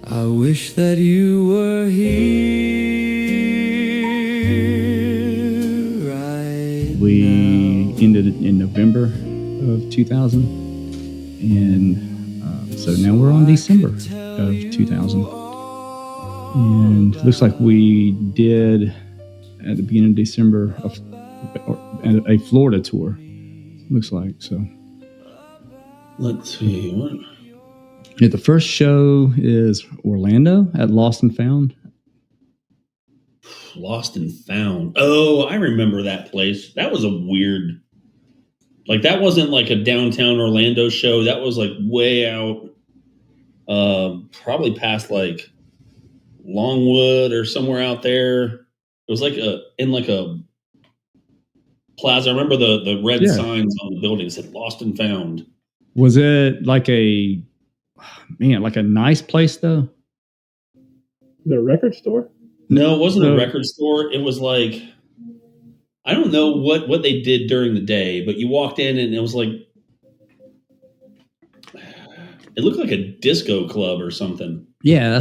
I wish that you were here right We ended it in November of 2000, and so now we're on December of 2000. And it looks like we did at the beginning of December a Florida tour. Looks like so. Let's see. What? Yeah, the first show is Orlando at Lost and Found. Lost and Found. Oh, I remember that place. That was a weird. Like that wasn't like a downtown Orlando show. That was like way out. Probably past like Longwood or somewhere out there. It was like in a plaza. I remember the red signs on the building said Lost and Found. Was it like like a nice place though? Is it a record store? No, it wasn't a record store. It was like, I don't know what they did during the day, but you walked in and it was like, it looked like a disco club or something. Yeah,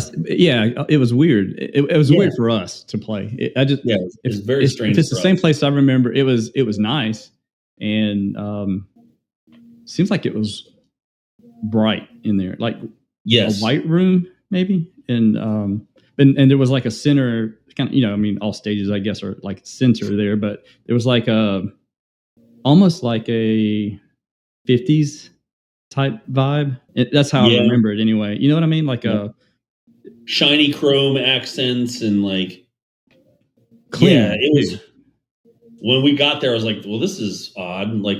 it was weird. It was weird for us to play. It's very strange. If it's the same place I remember, it was nice, and seems like it was bright in there, like a white room maybe, and there was like a center kind of, all stages I guess are like center there, but there was like almost like a 50s type vibe. That's how I remember it anyway. You know what I mean? Like a shiny chrome accents and like clean. Yeah, it was. When we got there, I was like, "Well, this is odd." Like,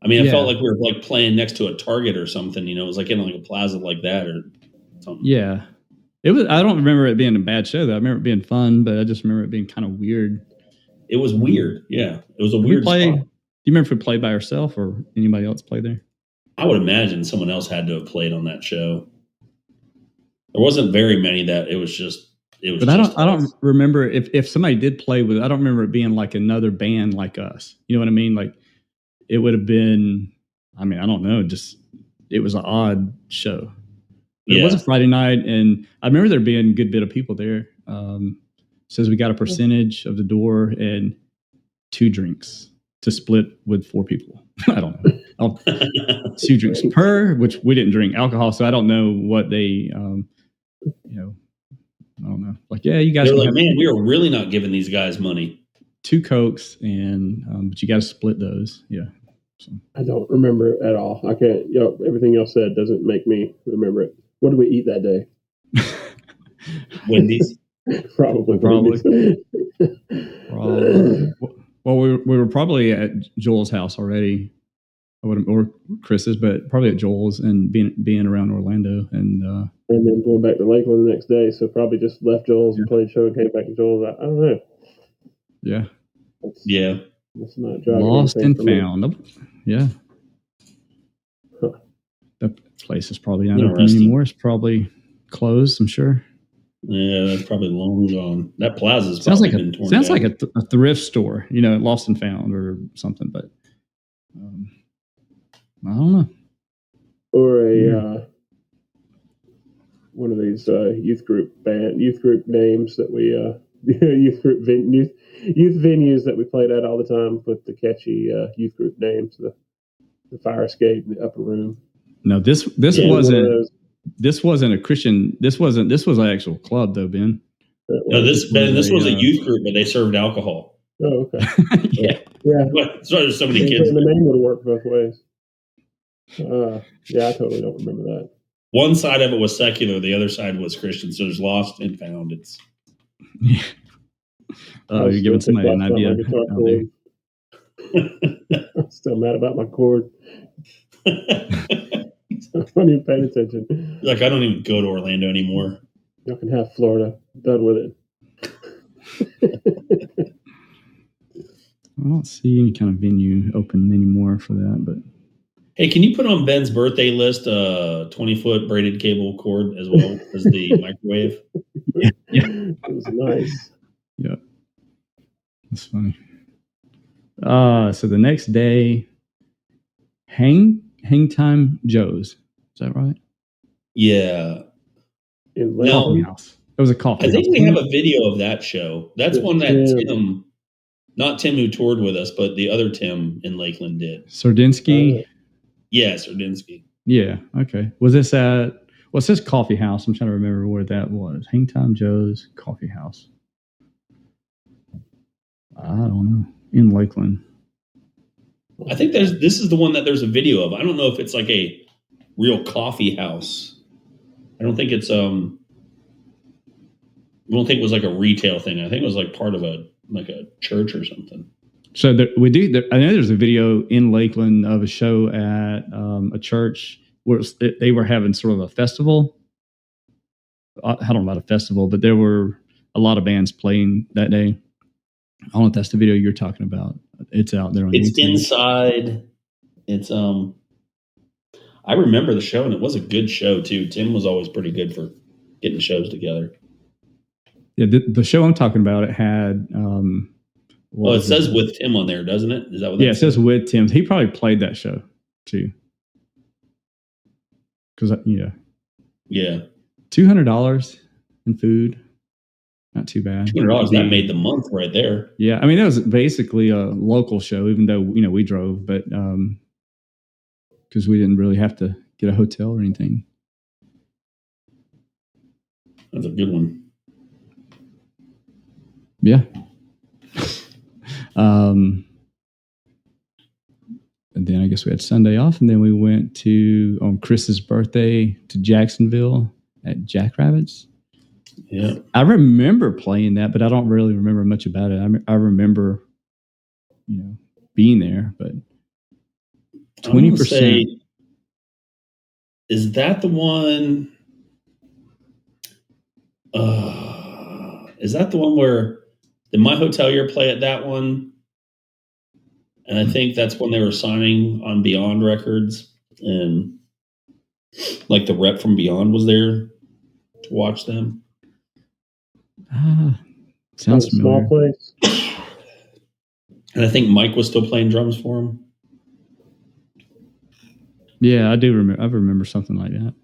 I mean, I felt like we were like playing next to a Target or something. It was like in like a plaza like that or something. Yeah, it was. I don't remember it being a bad show though. I remember it being fun, but I just remember it being kind of weird. It was weird. Yeah, it was a weird spot. Do you remember if we played by ourselves or anybody else played there? I would imagine someone else had to have played on that show. There wasn't very many that it was just. But I don't remember if somebody did play with it. I don't remember it being like another band like us. You know what I mean? Like it would have been. I mean, I don't know. Just it was an odd show. It was a Friday night, and I remember there being a good bit of people there. Says we got a percentage of the door and 2 drinks to split with 4 people. I don't know. 2 drinks per, which we didn't drink alcohol, so I don't know what they. I don't know. Like, yeah, you guys. They're like, man, we are really not giving these guys money. 2 Cokes, and but you got to split those. Yeah. So. I don't remember it at all. I can't. Everything else said doesn't make me remember it. What did we eat that day? Wendy's. Probably. Well, we were probably at Joel's house already. Or Chris's, but probably at Joel's and being around Orlando and then going back to Lakeland the next day. So probably just left Joel's and played show and came back to Joel's. I don't know. Yeah. That's not driving. Lost and Found. Yeah. Huh. That place is probably not open anymore. It's probably closed, I'm sure. Yeah, that's probably long gone. That plaza's probably been torn down. Sounds like a thrift store, Lost and Found or something, but I don't know. Or one of these youth group names that we youth venues that we played at all the time with the catchy youth group names, the fire escape, the upper room. No, this wasn't a Christian. This was an actual club though, Ben. No, this was a youth group, but they served alcohol. Oh, okay. Yeah. That's why there's so many kids. The name would have worked both ways. I totally don't remember that. One side of it was secular, the other side was Christian. So there's Lost and Found. It's you're giving somebody an idea. I'm still mad about my cord. I'm not even paying attention. Like I don't even go to Orlando anymore. Y'all can have Florida. Done with it. I don't see any kind of venue open anymore for that, but. Hey, can you put on Ben's birthday list a 20-foot braided cable cord as well as the microwave? It was nice. Yeah. That's funny. So the next day, Hangtime Joe's. Is that right? Yeah. Coffee house. It was a coffee house. I think we have a video of that show. That's one that Tim, not Tim who toured with us, but the other Tim in Lakeland did. Sardinsky? Yeah, Sardinsky. Yeah, okay. Was this at, what's this coffee house? I'm trying to remember where that was. Hangtime Joe's Coffee House. I don't know. In Lakeland. I think this is the one that there's a video of. I don't know if it's like a real coffee house. I don't think it's I don't think it was like a retail thing. I think it was like part of a church or something. So I know there's a video in Lakeland of a show at a church where they were having sort of a festival. I don't know about a festival, but there were a lot of bands playing that day. I don't know if that's the video you're talking about. It's out there on It's YouTube. Inside. It's I remember the show, and it was a good show too. Tim was always pretty good for getting shows together. Yeah, the show I'm talking about, it had it says with Tim on there, doesn't it? Is that what that it says with Tim. He probably played that show too. Because Yeah. $200 in food. Not too bad. $200, that made the month right there. Yeah, I mean, that was basically a local show, even though, we drove, but because we didn't really have to get a hotel or anything. That's a good one. Yeah. And then I guess we had Sunday off, and then we went on Chris's birthday to Jacksonville at Jackrabbits. Yeah, I remember playing that, but I don't really remember much about it. I remember, being there, but 20%. Is that the one? Is that the one where did My Hotelier play at that one? And I think that's when they were signing on Beyond Records, and like the rep from Beyond was there to watch them. Sounds familiar. Small place. And I think Mike was still playing drums for him. Yeah, I do remember. I remember something like that.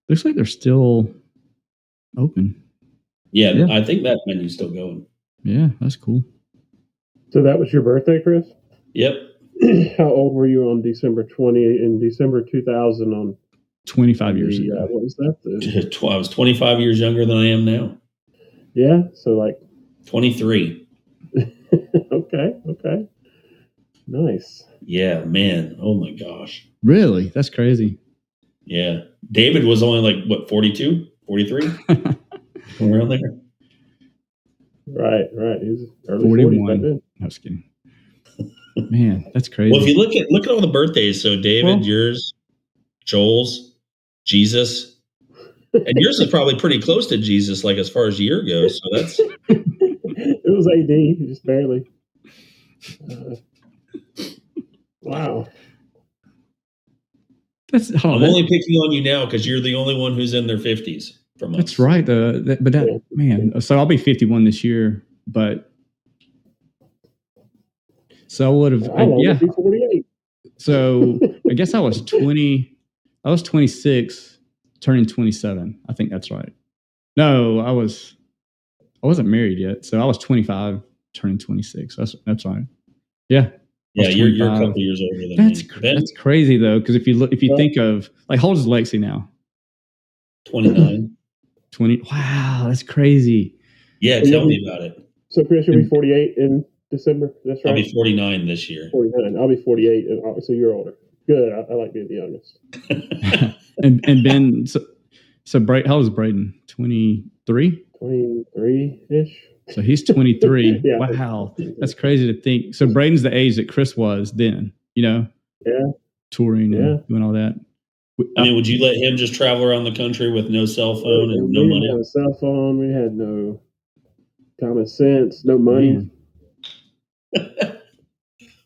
Looks like they're still open. Yeah, I think that menu's still going. Yeah, that's cool. So that was your birthday, Chris? Yep. How old were you on December 2000 on 25 years ago? What was that? I was 25 years younger than I am now. Yeah, so like 23. Okay. Nice. Yeah, man. Oh my gosh. Really? That's crazy. Yeah. David was only like, what, 42? 43? Around there. Right. He was early 41. 40s back then. I was kidding. Man, that's crazy. Well, if you look at all the birthdays, so David, yours, Joel's, Jesus, and yours is probably pretty close to Jesus, like as far as year goes. So that's it was AD, just barely. Wow. I'm only picking on you now because you're the only one who's in their 50s from us. That's right. Man, so I'll be 51 this year, but so I would have, I'll be 48. So I guess I was 26, turning 27. I think that's right. No, I wasn't married yet. So I was 25, turning 26. That's right. Yeah. Yeah, you're a couple years older than me. That's crazy though, because if you think of, like, how old is Lexi now? 29. 20. Wow, that's crazy. Yeah, tell me about it. So Chris, you'll be 48 in December. That's right. I'll be 49 this year. 49. I'll be 48, and so you're older. Good. I like being the youngest. and Ben, so how old is Braden? 23. 23-ish. So he's 23. Yeah. Wow, that's crazy to think. So Braden's the age that Chris was then. Yeah. Touring and doing all that. I mean, would you let him just travel around the country with no cell phone and no money? We didn't have a cell phone. We had no common sense, no money.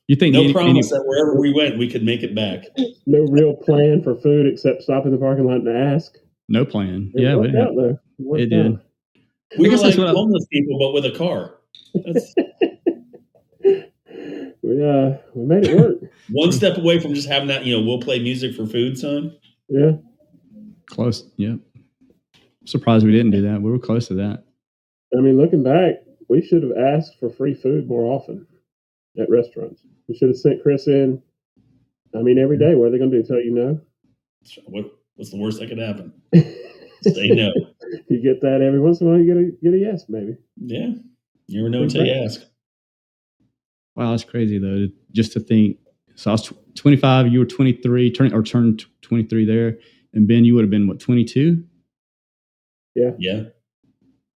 You think no promise that wherever we went, we could make it back. No real plan for food except stop in the parking lot and ask. No plan. It worked out, though. It did. We were like homeless people, but with a car. We made it work. One step away from just having that, we'll play music for food, son. Yeah. Close. Yeah. Surprised we didn't do that. We were close to that. I mean, looking back, we should have asked for free food more often at restaurants. We should have sent Chris in. I mean, every day. What are they going to do? Tell you no? What's the worst that could happen? Say no. You get that every once in a while. You get a yes, maybe. Yeah. You never know until you ask. Wow, that's crazy though. Just to think. So I was 25. You were 23. Turned 23 there, and Ben, you would have been what, 22? Yeah. Yeah.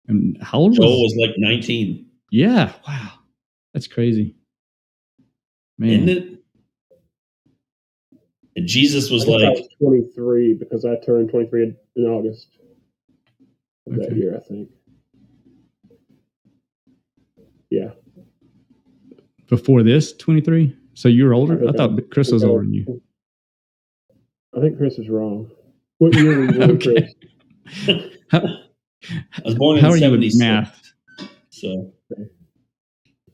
And how old Joel was like 19. Yeah. Wow. That's crazy. Man. Isn't it? And Jesus was like... I was 23 because I turned 23 in August of that year, I think. Yeah. Before this, 23? So you were older? I thought Chris was older than you. I think Chris is wrong. What year were you born, Chris? I was born in 76. How are you with math? So,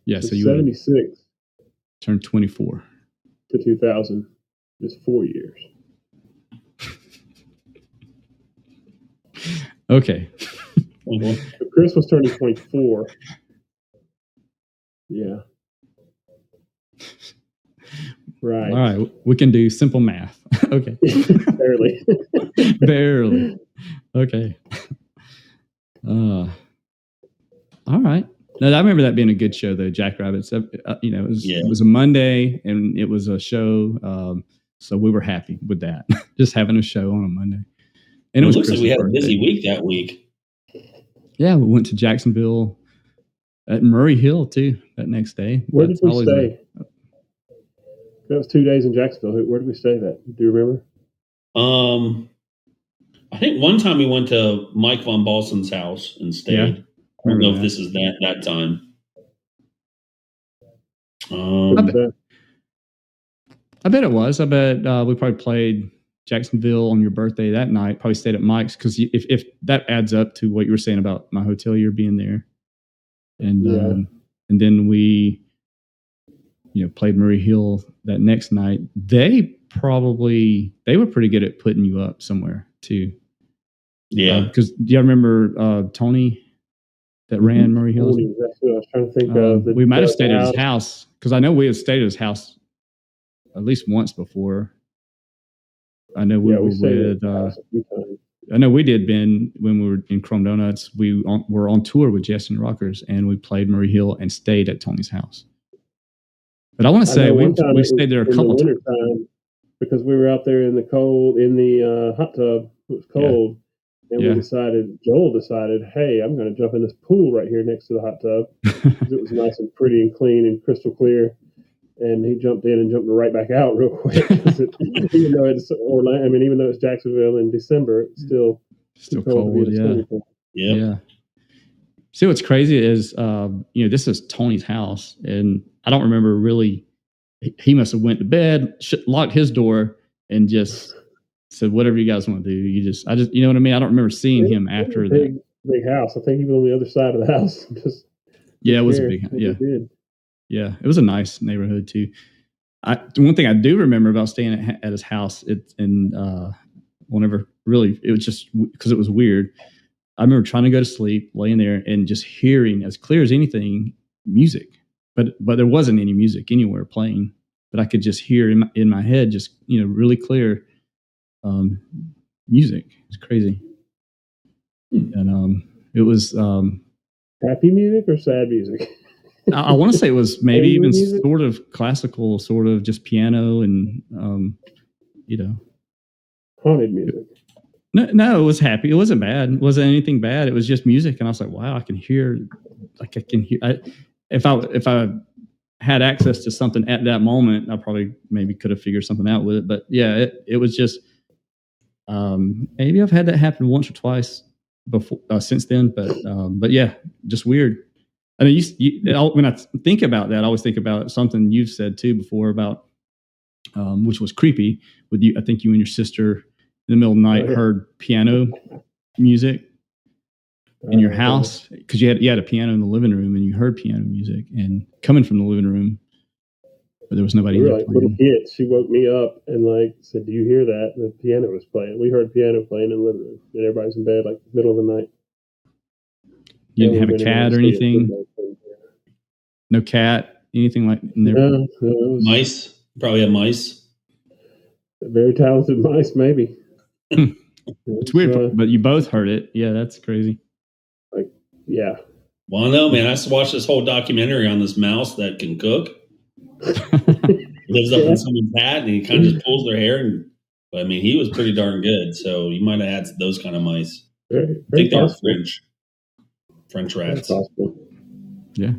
yeah, so you 76 turned 24 to 2000 is 4 years. Okay. So Chris was turning 24. Yeah. Right. All right, we can do simple math. Okay. Barely. Barely. Okay. All right. No, I remember that being a good show though. Jackrabbits. It was a Monday and it was a show. So we were happy with that. Just having a show on a Monday. And it looks like we had a busy week that week. Yeah, we went to Jacksonville at Murray Hill too that next day. Where did we stay? That was 2 days in Jacksonville. Where did we stay that? Do you remember? I think one time we went to Mike Von Balsen's house and stayed. Yeah, I don't know if this is that time. I bet it was. I bet we probably played Jacksonville on your birthday that night. Probably stayed at Mike's because if that adds up to what you were saying about my hotel year being there, and then we played Murray Hill that next night. They were pretty good at putting you up somewhere too. Yeah. Because do you remember Tony that ran Murray Hill? That's what I was trying to think of. We might have stayed at his house because I know we had stayed at his house at least once before. I know we were with. I know we did, Ben, when we were in Chrome Donuts. We were on tour with Justin Rockers, and we played Murray Hill and stayed at Tony's house. But I want to say we stayed there a couple times because we were out there in the cold in the hot tub. It was cold, and Joel decided, hey, I'm going to jump in this pool right here next to the hot tub because it was nice and pretty and clean and crystal clear. And he jumped in and jumped right back out real quick. Even though it's Orlando, even though it's Jacksonville in December, it's still cold. Yeah. See, what's crazy is, this is Tony's house, and I don't remember really. He must have went to bed, locked his door, and just said, "Whatever you guys want to do." You know what I mean? I don't remember seeing him after that. Big house. I think he was on the other side of the house. It was a big house. Yeah. Yeah, it was a nice neighborhood too. One thing I do remember about staying at his house, whenever really, it was just because it was weird. I remember trying to go to sleep, laying there, and just hearing as clear as anything music, but there wasn't any music anywhere playing. But I could just hear in my head, just really clear music. It's crazy, and it was happy music or sad music. I want to say it was maybe even sort of classical, sort of just piano and, haunted music. No, it was happy. It wasn't bad. It wasn't anything bad. It was just music. And I was like, wow, I can hear. If I had access to something at that moment, I probably maybe could have figured something out with it. But yeah, it was just, maybe I've had that happen once or twice before, since then, but yeah, just weird. I mean, when I think about that, I always think about something you've said too before about, which was creepy with you. I think you and your sister in the middle of the night heard piano music. in your house, because you had a piano in the living room and you heard piano music and coming from the living room, but there was nobody. We were like little kids. She woke me up and said, "Do you hear that?" And the piano was playing. We heard piano playing in the living room, and everybody's in bed middle of the night. You didn't have a cat or anything? No cat, anything like in there? Mice? Probably a mice. Very talented mice, maybe. It's weird, but you both heard it. Yeah, that's crazy. Yeah. Well, no, man. I watched this whole documentary on this mouse that can cook. Lives up in someone's hat, and he kind of just pulls their hair. But I mean, he was pretty darn good. So you might have had those kind of mice. Very I think they were French rats. Yeah.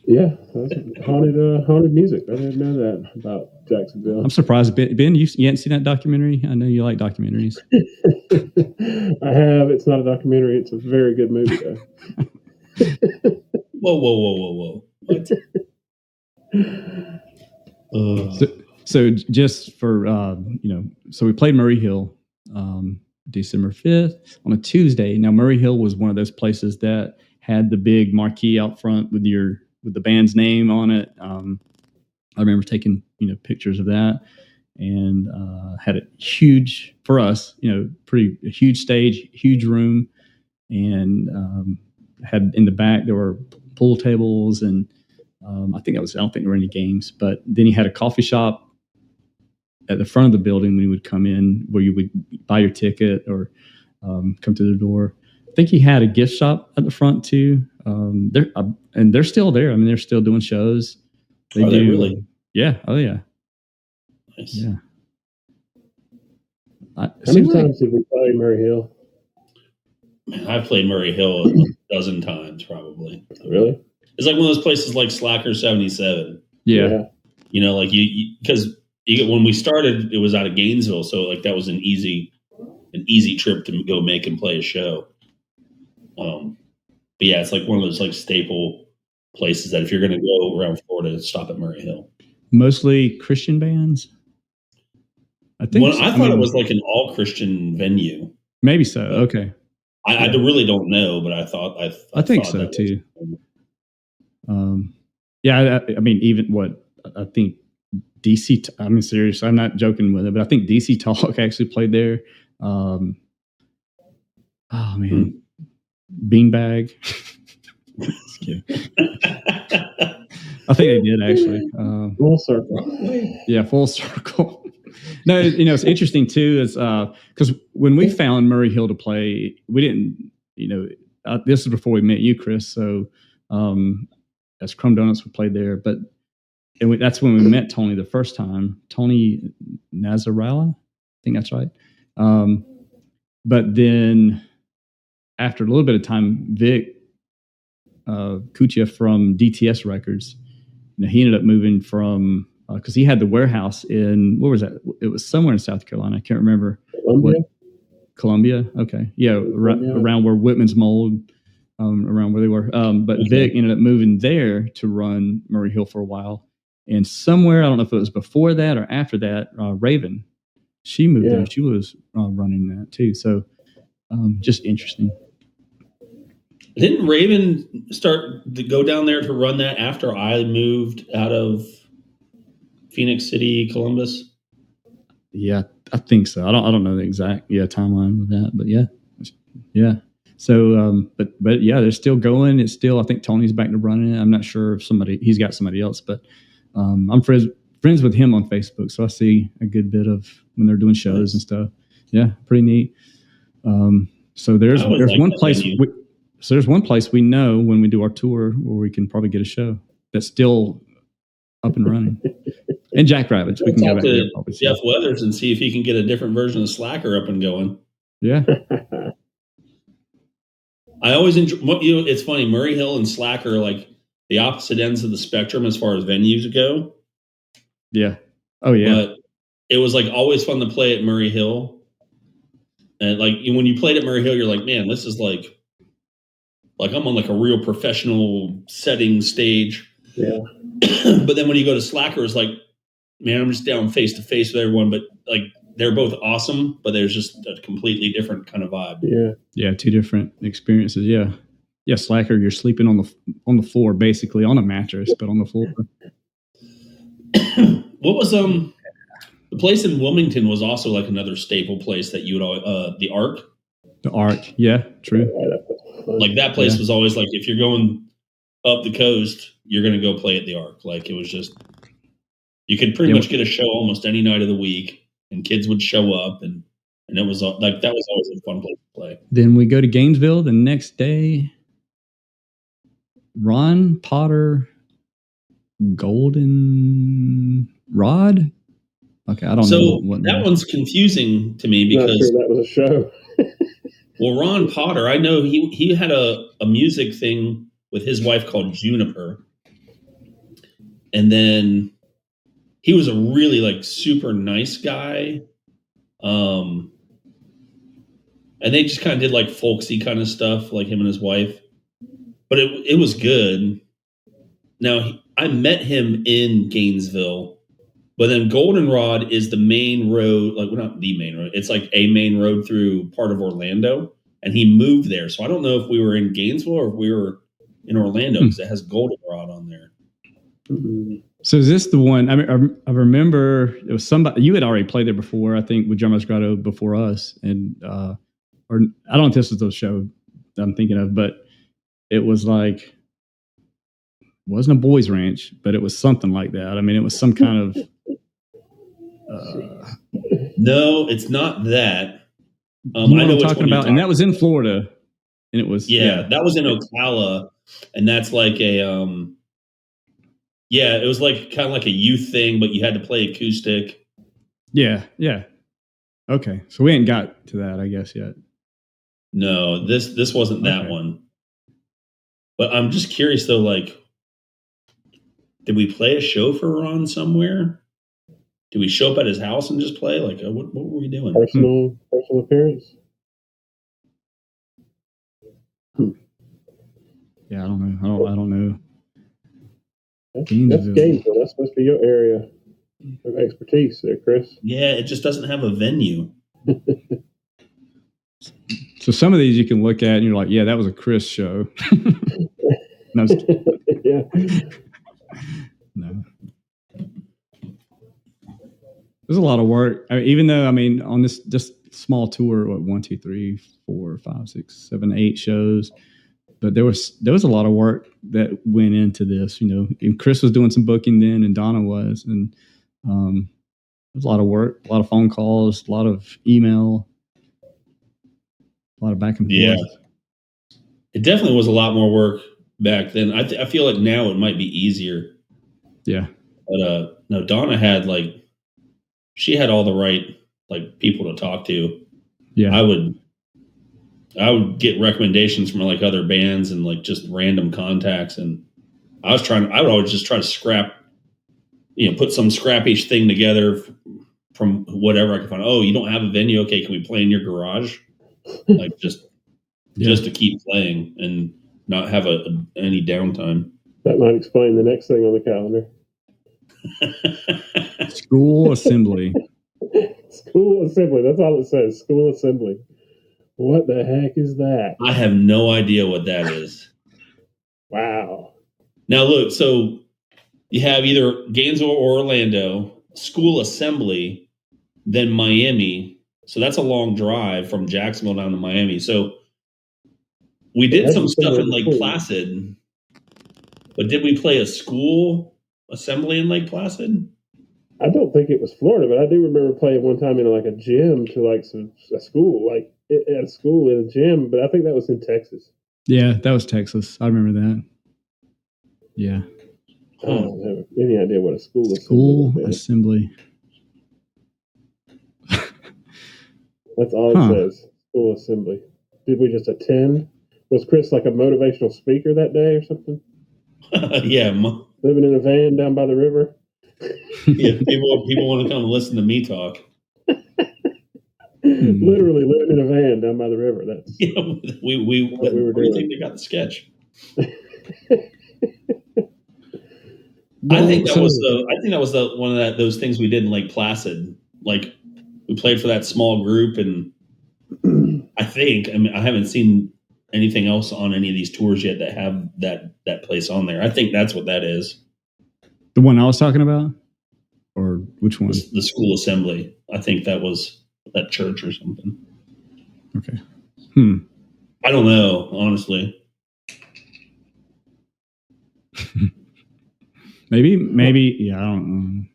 Yeah, that's haunted music. I didn't know that about Jacksonville. I'm surprised, Ben. You hadn't seen that documentary? I know you like documentaries. I have. It's not a documentary. It's a very good movie, though. Whoa! What? So just for so we played Murray Hill December 5th on a Tuesday. Now Murray Hill was one of those places that had the big marquee out front with the band's name on it. I remember taking pictures of that, and had a huge, for us, a huge stage, huge room, and had in the back there were pool tables, and I don't think there were any games, but then he had a coffee shop at the front of the building when you would come in, where you would buy your ticket or come to the door. I think he had a gift shop at the front too. They're still there. I mean, they're still doing shows. They really? Yeah. Oh yeah. Nice. Yeah. How many times did we play Murray Hill? Man, I've played Murray Hill a dozen times, probably. Really? It's like one of those places like Slacker 77. Yeah. Because when we started, it was out of Gainesville, so that was an easy trip to go make and play a show. But yeah, it's like one of those staple places that if you're going to go around Florida, stop at Murray Hill. Mostly Christian bands. I think. I thought it was like an all Christian venue. Maybe so. Okay. I really don't know, but I think so too. Yeah, I mean, even what I think DC. I mean, seriously, I'm not joking with it, but I think DC Talk actually played there. Oh man, Beanbag. Just kidding. I think they did actually. Full circle. Yeah, full circle. No, it's interesting too, is because when we found Murray Hill to play, we didn't, this is before we met you, Chris. So as Crumb Donuts, we played there, but that's when we met Tony the first time. Tony Nazarella, I think that's right. But then after a little bit of time, Vic Kuchia from DTS Records, he ended up moving from, because he had the warehouse in, where was that? It was somewhere in South Carolina. I can't remember. Columbia? Okay. Yeah, around where Whitman's Mold, around where they were. But Vic ended up moving there to run Murray Hill for a while. And somewhere, I don't know if it was before that or after that, Raven, she moved there. She was running that too. So just interesting. Didn't Raven start to go down there to run that after I moved out of Phoenix City, Columbus? Yeah, I think so. I don't know the exact timeline with that, but yeah. So, but yeah, they're still going. It's still, I think Tony's back to running it. I'm not sure if he's got somebody else, but I'm friends with him on Facebook, so I see a good bit of when they're doing shows and stuff. Yeah, pretty neat. So there's one place. So there's one place we know when we do our tour where we can probably get a show that's still up and running. And Jackrabbits, we can go back there probably. Jeff Weathers and see if he can get a different version of Slacker up and going. Yeah. I always enjoy. It's funny. Murray Hill and Slacker are like the opposite ends of the spectrum as far as venues go. Yeah. Oh yeah. But it was always fun to play at Murray Hill, and when you played at Murray Hill, you're like, man, this is like I'm on a real professional setting stage. Yeah. But then when you go to Slacker, it's like, man, I'm just down face to face with everyone. But they're both awesome, but there's just a completely different kind of vibe. Yeah, two different experiences. Yeah, Slacker, you're sleeping on the floor, basically on a mattress, but on the floor. What was the place in Wilmington was also like another staple place that you would the Arc. The Arc, yeah, true. Like that place was always like, if you're going up the coast, you're going to go play at the Arc. Like it was just, you could pretty much get a show almost any night of the week, and kids would show up, and it was like that was always a fun place to play. Then we go to Gainesville the next day. Ron Potter Golden Rod. Okay, I don't know. So that one's confusing to me because that was a show. Well, Ron Potter, I know he had a music thing with his wife called Juniper, and then he was a really like super nice guy, and they just kind of did like folksy kind of stuff, like him and his wife. But it was good. Now, I met him in Gainesville, but then Goldenrod is the main road, like, well, not the main road. It's like a main road through part of Orlando, and he moved there. So I don't know if we were in Gainesville or if we were in Orlando, because it has Goldenrod on there. So is this the one? I mean, I remember it was somebody, you had already played there before, I think, with Jarmus Grotto before us. And, or I don't know if this was the show that I'm thinking of, but it was like, it wasn't a boys ranch, but it was something like that. I mean, it was some kind of. No, it's not that. I know what I'm talking about, and that was in Florida, and it was that was in Ocala, and that's like a it was like kind of like a youth thing, but you had to play acoustic. Yeah. Okay, so we ain't got to that, I guess, yet. No, this wasn't that one. But I'm just curious though, like, did we play a show for Ron somewhere? Did we show up at his house and just play? Like, what were we doing? Personal appearance. Yeah, I don't know. I don't know. That's Gainesville. That's supposed to be your area of expertise there, Chris. Yeah, it just doesn't have a venue. So some of these you can look at and you're like, yeah, that was a Chris show. No. Yeah. No. There's a lot of work. I mean, even though, I mean, on this just small tour, 1, 2, 3, 4, 5, 6, 7, 8 shows, but there was a lot of work that went into this, you know. And Chris was doing some booking then, and Donna was, and there was a lot of work, a lot of phone calls, a lot of email, a lot of back and forth. Yeah, it definitely was a lot more work back then. I feel like now it might be easier. Yeah, but no, Donna had she had all the right people to talk to. Yeah, I would get recommendations from other bands and just random contacts, and I would always just try to scrap, put some scrappy thing together from whatever I could find. Oh, you don't have a venue? Okay, can we play in your garage? Just to keep playing and not have any downtime. That might explain the next thing on the calendar. School assembly. School assembly. That's all it says. School assembly. What the heck is that? I have no idea what that is. Wow. Now look, so you have either Gainesville or Orlando, school assembly, then Miami. So that's a long drive from Jacksonville down to Miami. So we did some stuff in Lake Placid, but did we play a school assembly in Lake Placid? I don't think it was Florida, but I do remember playing one time in a gym to a school, at a school in a gym, but I think that was in Texas. Yeah, that was Texas. I remember that. Yeah. I don't have any idea what a school assembly. That's all it says. School assembly. Did we just attend? Was Chris a motivational speaker that day or something? Yeah. Living in a van down by the river? Yeah, people want to come and listen to me talk. Literally living in a van down by the river. That's we were doing. Do you think they got the sketch? I think that was one of those things we did in Lake Placid. we played for that small group, and I haven't seen anything else on any of these tours yet that have that place on there. I think that's what that is. The one I was talking about, or which one? The school assembly. I think that was that church or something. Okay. I don't know, honestly. maybe. Yeah, I don't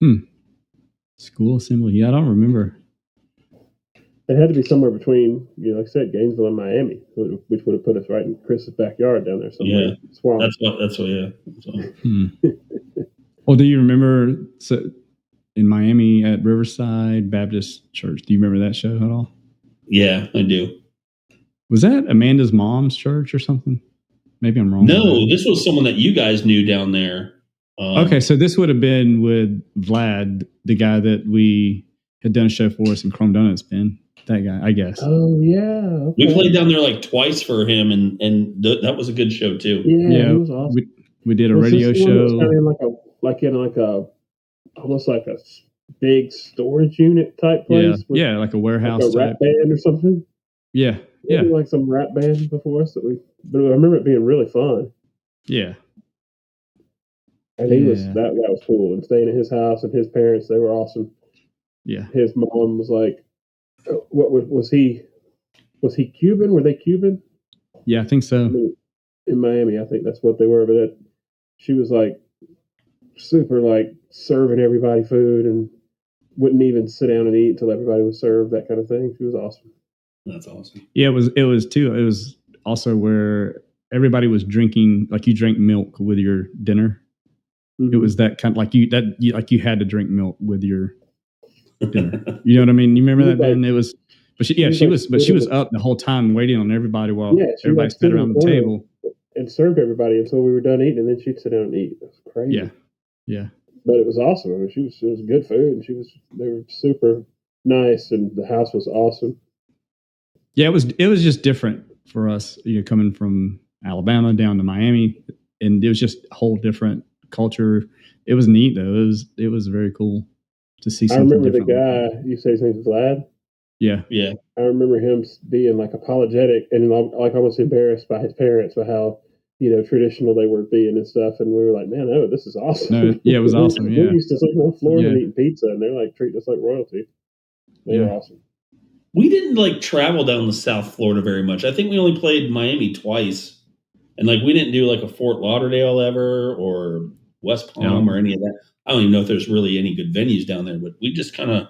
know. School assembly. Yeah, I don't remember. It had to be somewhere between, like I said, Gainesville and Miami, which would have put us right in Chris's backyard down there somewhere. Yeah, Swamp. That's what. Yeah. Well, do you remember in Miami at Riverside Baptist Church? Do you remember that show at all? Yeah, I do. Was that Amanda's mom's church or something? Maybe I'm wrong. No, this was someone that you guys knew down there. Okay, so this would have been with Vlad, the guy that we had done a show for us in Chrome Donuts, Ben. That guy, I guess. Oh, yeah. Okay. We played down there like twice for him, and that was a good show, too. Yeah, it was awesome. We did a radio show. Kind of almost like a big storage unit type place. Yeah, like a warehouse like a rap band or something. Yeah. Like some rap band before us but I remember it being really fun. Yeah. And that guy was cool. And staying at his house and his parents, they were awesome. Yeah. His mom was like, what was he Cuban? Were they Cuban? Yeah, I think so. In Miami, I think that's what they were. But she was like super like serving everybody food and wouldn't even sit down and eat until everybody was served, that kind of thing. She was awesome. That's awesome. Yeah, it was too. It was also where everybody was drinking, like you drank milk with your dinner. Mm-hmm. It was that kind of like you had to drink milk with your dinner. You know what I mean? You remember that, Ben? It was, but she was up the whole time waiting on everybody while everybody sat around the table and served everybody until we were done eating, and then she'd sit down and eat. It was crazy. Yeah. But it was awesome. I mean, it was good food, and they were super nice, and the house was awesome. Yeah, it was just different for us, coming from Alabama down to Miami, and it was just a whole different culture. It was neat though. It was very cool to see something different. I remember the guy, you say his name is Vlad? Yeah. I remember him being like apologetic and like almost embarrassed by his parents for how, traditional they were being and stuff. And we were like, man, no, this is awesome. No, yeah, it was awesome. We used to sleep on the floor and eating pizza, and they're like treating us like royalty. They were awesome. We didn't like travel down to South Florida very much. I think we only played Miami twice. And like we didn't do like a Fort Lauderdale ever or West Palm or any of that. I don't even know if there's really any good venues down there, but we just kind of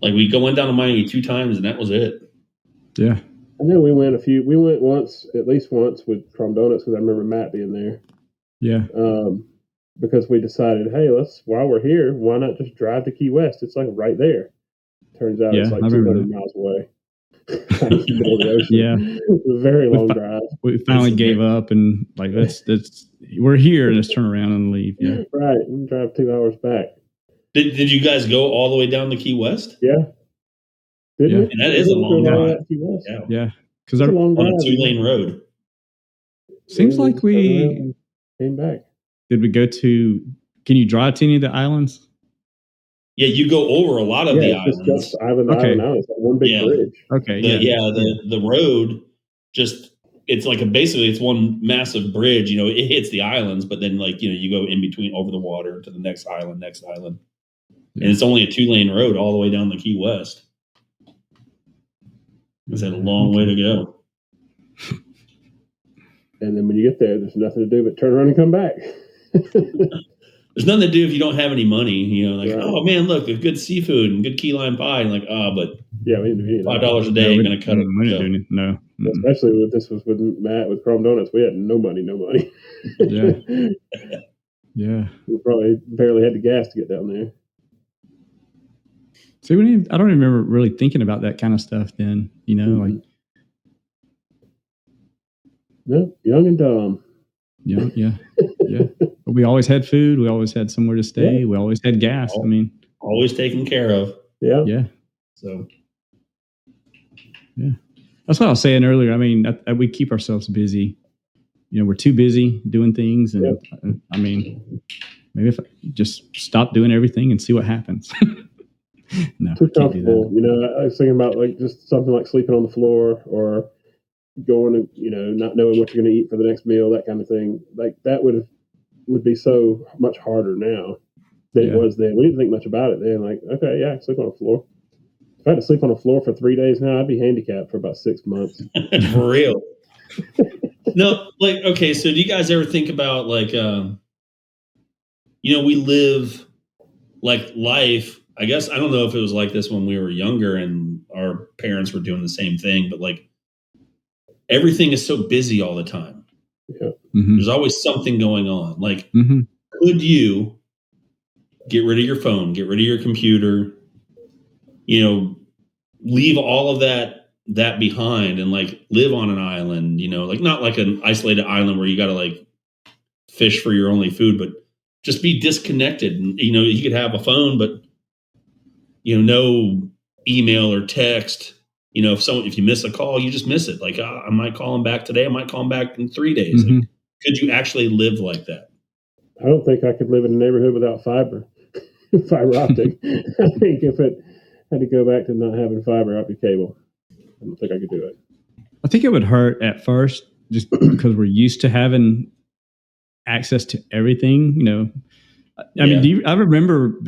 like we went down to Miami 2 times and that was it. Yeah. I know we went at least once with Chrome Donuts because I remember Matt being there. Yeah. Because we decided, hey, while we're here, why not just drive to Key West? It's like right there. Turns out it's like 200 miles away. Yeah. A very long drive. We finally gave up and like we're here and let's turn around and leave. Yeah. Right. And drive 2 hours back. Did you guys go all the way down to Key West? Yeah. And that is a long drive. Yeah. Because on a 2-lane road. Seems like we came back. Did we go to? Can you drive to any of the islands? Yeah, you go over a lot of the islands. Just island. It's like one big bridge. Okay. The road it's like basically it's one massive bridge. It hits the islands, but then you go in between over the water to the next island, and it's only a 2-lane road all the way down the Key West. It's a long way to go. And then when you get there, there's nothing to do but turn around and come back. There's nothing to do if you don't have any money. Oh man, look, there's good seafood and good key lime pie. And but we didn't do $5 a day ain't going to cut it. No. Especially with Matt with Chrome Donuts, we had no money. Yeah. Yeah. We probably barely had the gas to get down there. See, I don't remember really thinking about that kind of stuff then. Like. No, young and dumb. Yeah. But we always had food. We always had somewhere to stay. Yeah. We always had gas. Always taken care of. Yeah. Yeah. So. Yeah. That's what I was saying earlier. We keep ourselves busy. We're too busy doing things. And maybe if I just stop doing everything and see what happens. No, too comfortable. I was thinking about like just something like sleeping on the floor or going and not knowing what you're going to eat for the next meal, that kind of thing. Like that would be so much harder now than it was then. We didn't think much about it then. Like, okay, yeah, I can sleep on the floor. If I had to sleep on the floor for 3 days now, I'd be handicapped for about 6 months. For real. No, like, okay, so do you guys ever think about like, we live like life, I guess, I don't know if it was like this when we were younger and our parents were doing the same thing, but like everything is so busy all the time. Yeah. Mm-hmm. There's always something going on. Like, could you get rid of your phone, get rid of your computer, leave all of that behind and like live on an island, like not like an isolated island where you got to like fish for your only food, but just be disconnected. And, you could have a phone, but, no email or text. If you miss a call, you just miss it. Like, I might call them back today. I might call them back in 3 days. Like, could you actually live like that? I don't think I could live in a neighborhood without fiber optic. I think if it had to go back to not having fiber optic cable, I don't think I could do it. I think it would hurt at first just because we're used to having access to everything, I mean, I remember,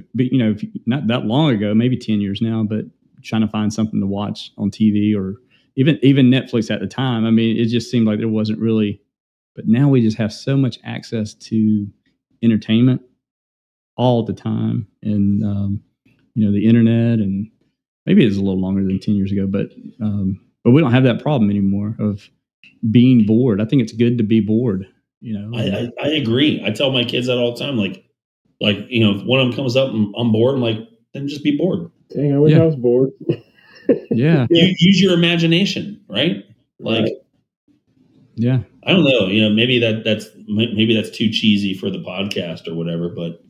not that long ago, maybe 10 years now, but trying to find something to watch on TV or even Netflix at the time. I mean, it just seemed like there wasn't really, but now we just have so much access to entertainment all the time. And, the internet, and maybe it's a little longer than 10 years ago, but we don't have that problem anymore of being bored. I think it's good to be bored. I agree. I tell my kids that all the time. Like, if one of them comes up and I'm bored, I'm like, then just be bored. Dang, I wish I was bored. Yeah. You use your imagination, right? Like, right. Yeah. I don't know. Maybe that's too cheesy for the podcast or whatever. But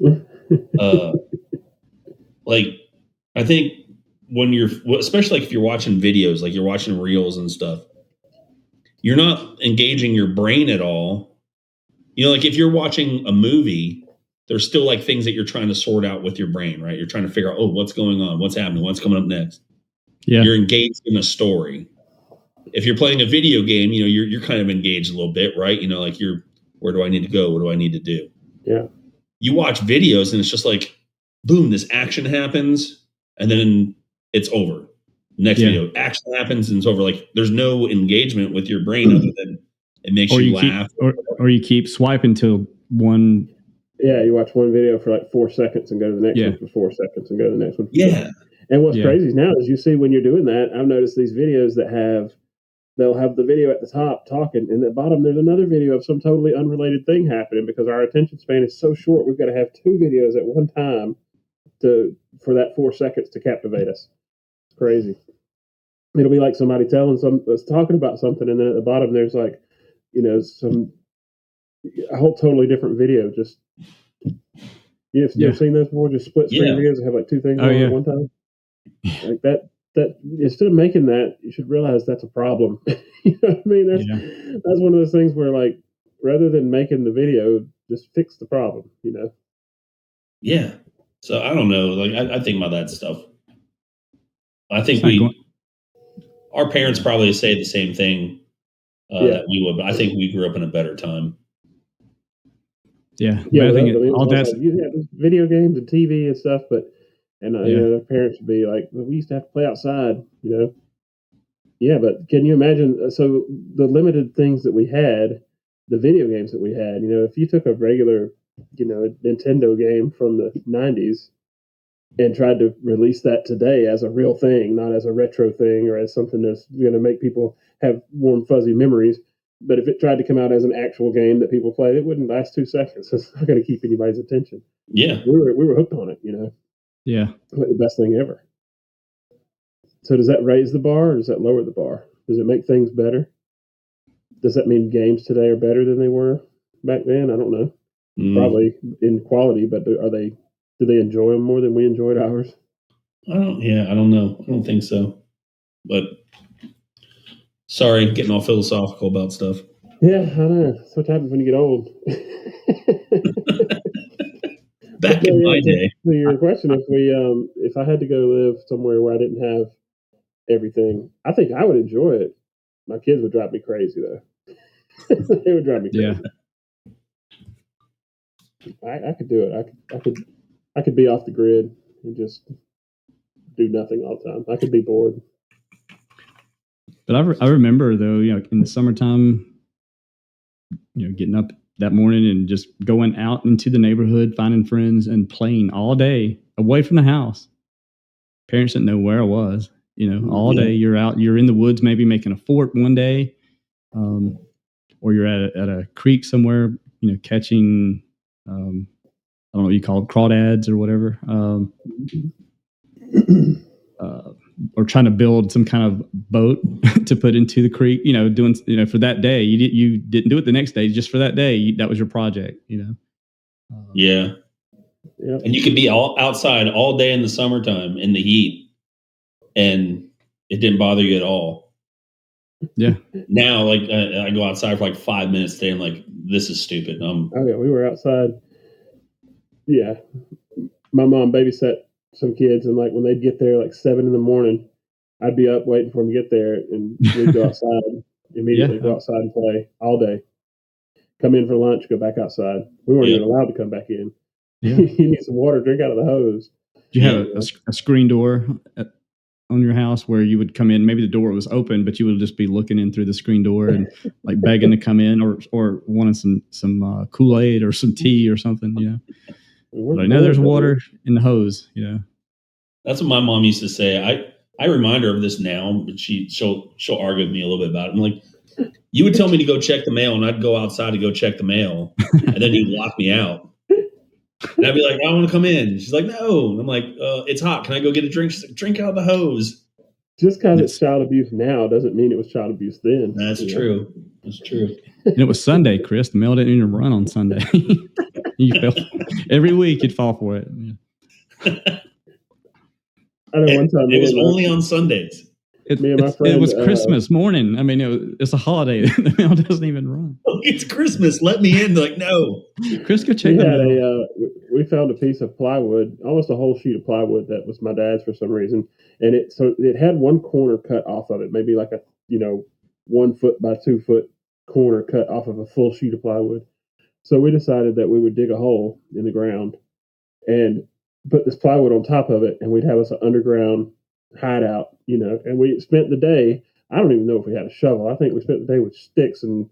like, I think when especially like if you're watching videos, like you're watching reels and stuff, you're not engaging your brain at all. Like if you're watching a movie, there's still like things that you're trying to sort out with your brain, right? You're trying to figure out, what's going on? What's happening? What's coming up next? Yeah. You're engaged in a story. If you're playing a video game, you're kind of engaged a little bit, right? Like where do I need to go? What do I need to do? Yeah. You watch videos and it's just like, boom, this action happens and then it's over. Next video, action happens and it's over. Like there's no engagement with your brain other than it makes you laugh. Or you keep swiping till one. Yeah, you watch one video for like 4 seconds and go to the next one for 4 seconds and go to the next one. Yeah. And what's crazy now is you see when you're doing that, I've noticed these videos they'll have the video at the top talking, and at the bottom there's another video of some totally unrelated thing happening because our attention span is so short. We've got to have 2 videos at one time for that 4 seconds to captivate us. It's crazy. It'll be like somebody talking about something, and then at the bottom there's like, a whole totally different video. Just you've seen those before? Just split screen videos that have like 2 things on at one time. Like that instead of making that, you should realize that's a problem. You know what I mean? That's one of those things where like rather than making the video, just fix the problem. Yeah. So I don't know. Like I think about that stuff. I think our parents probably say the same thing that we would, but I think we grew up in a better time. Yeah. I think all that's video games and TV and stuff, but the parents would be like, well, we used to have to play outside, Yeah, but can you imagine? So the limited things that we had, the video games that we had, if you took a regular, Nintendo game from the 90s and tried to release that today as a real thing, not as a retro thing or as something that's going to make people have warm, fuzzy memories. But if it tried to come out as an actual game that people played, it wouldn't last 2 seconds. It's not going to keep anybody's attention. Yeah. We were hooked on it, Yeah. Like the best thing ever. So does that raise the bar or does that lower the bar? Does it make things better? Does that mean games today are better than they were back then? I don't know. Probably in quality, but do they enjoy them more than we enjoyed ours? I don't know. I don't think so. But sorry, getting all philosophical about stuff. Yeah, I know. That's what happens when you get old. Back in my day. To your question, if I had to go live somewhere where I didn't have everything, I think I would enjoy it. My kids would drive me crazy though. They would drive me crazy. I could do it. I could be off the grid and just do nothing all the time. I could be bored. But I remember though, in the summertime, getting up that morning and just going out into the neighborhood, finding friends and playing all day away from the house. Parents didn't know where I was, all day you're out, you're in the woods, maybe making a fort one day. Or you're at a creek somewhere, catching, I don't know what you call it, crawdads or whatever. Or trying to build some kind of boat to put into the creek, doing, for that day. You didn't do it the next day, just for that day. That was your project, Yeah. And you could be outside all day in the summertime in the heat, and it didn't bother you at all. Yeah. Now, I go outside for 5 minutes today. I'm like, this is stupid. Oh yeah, we were outside. Yeah, my mom babysat some kids, and when they'd get there 7 a.m, I'd be up waiting for them to get there, and we'd go outside immediately. Go outside and play all day. Come in for lunch, go back outside. We weren't even allowed to come back in. Yeah. You need some water, drink out of the hose. Do you have a screen door on your house where you would come in? Maybe the door was open, but you would just be looking in through the screen door and begging to come in, or wanting some Kool-Aid or some tea or something. But I know there's water in the hose. That's what my mom used to say. I remind her of this now, but she'll argue with me a little bit about it. I'm like, you would tell me to go check the mail, and I'd go outside to go check the mail, and then you'd lock me out. And I'd be like, I want to come in. She's like, no. And I'm like, it's hot. Can I go get a drink? She's like, drink out of the hose. Just because it's child abuse now doesn't mean it was child abuse then. That's true. That's true. And it was Sunday, Chris. The mail didn't even run on Sunday. Every week you'd fall for it. Yeah. I know one time it was only on Sundays. Me and my friend, it was Christmas morning. I mean, it's a holiday. The mail doesn't even run. Oh, it's Christmas. Let me in. They're like, no. Chris, go check we found a piece of plywood, almost a whole sheet of plywood that was my dad's for some reason, and it had one corner cut off of it, maybe a 1 foot by 2 foot corner cut off of a full sheet of plywood. So we decided that we would dig a hole in the ground and put this plywood on top of it, and we'd have us an underground hideout, and we spent the day. I don't even know if we had a shovel. I think we spent the day with sticks and